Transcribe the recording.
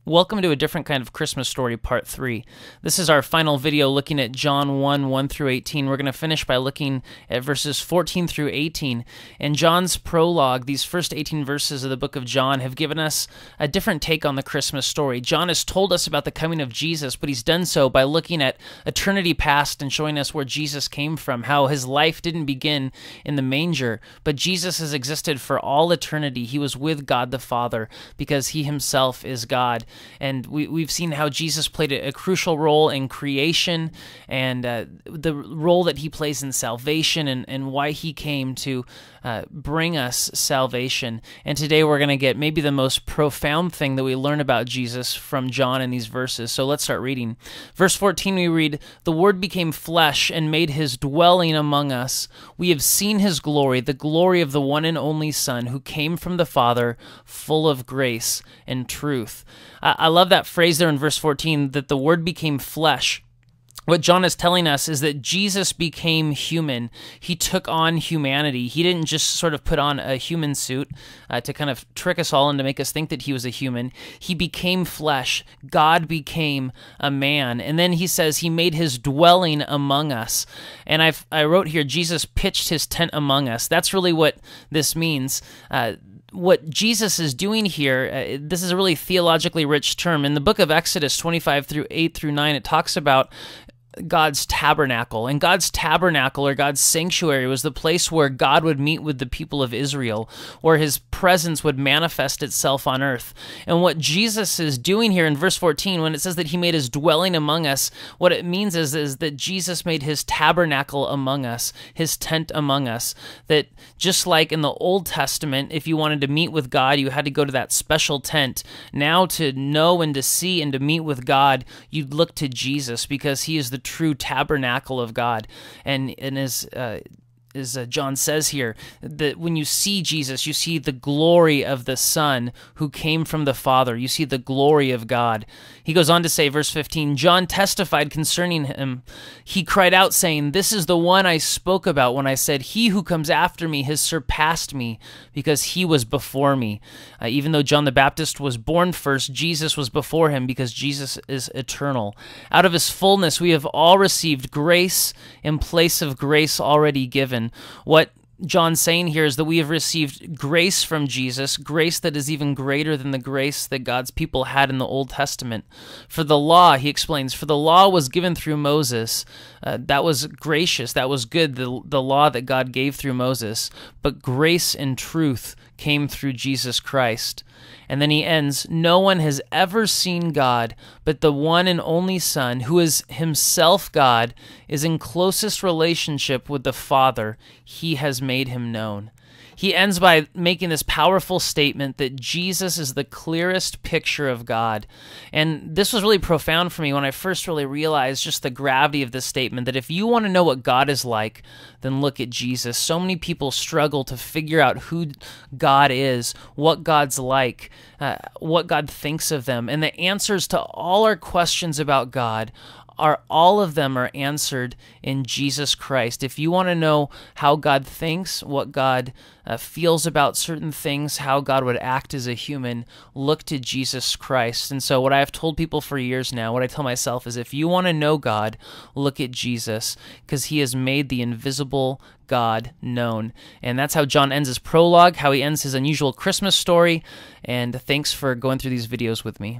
Welcome to a different kind of Christmas story, part 3. This is our final video looking at John 1 through 18. We're going to finish by looking at verses 14 through 18. And John's prologue, these first 18 verses of the book of John, have given us a different take on the Christmas story. John has told us about the coming of Jesus, but he's done so by looking at eternity past and showing us where Jesus came from, how his life didn't begin in the manger, but Jesus has existed for all eternity. He was with God the Father because he himself is God. And we've seen how Jesus played a crucial role in creation and the role that he plays in salvation and why he came to bring us salvation. And today we're going to get maybe the most profound thing that we learn about Jesus from John in these verses. So let's start reading. Verse 14 we read, "The Word became flesh and made his dwelling among us. We have seen his glory, the glory of the one and only Son who came from the Father, full of grace and truth." I love that phrase there in verse 14, that the Word became flesh. What John is telling us is that Jesus became human. He took on humanity. He didn't just sort of put on a human suit to kind of trick us all and to make us think that he was a human. He became flesh. God became a man. And then he says he made his dwelling among us. And I wrote here, Jesus pitched his tent among us. That's really what this means. What Jesus is doing here, this is a really theologically rich term. In the book of Exodus 25 through 8 through 9, it talks about God's tabernacle. And God's tabernacle, or God's sanctuary, was the place where God would meet with the people of Israel, where his presence would manifest itself on earth. And what Jesus is doing here in verse 14, when it says that he made his dwelling among us, what it means is that Jesus made his tabernacle among us, his tent among us. That just like in the Old Testament, if you wanted to meet with God, you had to go to that special tent. Now to know and to see and to meet with God, you'd look to Jesus because he is the true tabernacle of God. And as John says here, that when you see Jesus, you see the glory of the Son who came from the Father. You see the glory of God. He goes on to say, verse 15, "John testified concerning him. He cried out, saying, 'This is the one I spoke about when I said, he who comes after me has surpassed me, because he was before me.'" Even though John the Baptist was born first, Jesus was before him because Jesus is eternal. "Out of his fullness we have all received grace in place of grace already given." What John's saying here is that we have received grace from Jesus, grace that is even greater than the grace that God's people had in the Old Testament. For the law, he explains, for the law was given through Moses. That was gracious, that was good, the law that God gave through Moses. But grace and truth came through Jesus Christ. And then he ends, "No one has ever seen God, but the one and only Son, who is himself God, is in closest relationship with the Father. He has made him known." He ends by making this powerful statement that Jesus is the clearest picture of God. And this was really profound for me when I first really realized just the gravity of this statement, that if you want to know what God is like, then look at Jesus. So many people struggle to figure out who God is, what God's like, what God thinks of them. And the answers to all our questions about God all of them are answered in Jesus Christ. If you want to know how God thinks, what God feels about certain things, how God would act as a human, look to Jesus Christ. And so what I have told people for years now, what I tell myself is, if you want to know God, look at Jesus, because he has made the invisible God known. And that's how John ends his prologue, how he ends his unusual Christmas story. And thanks for going through these videos with me.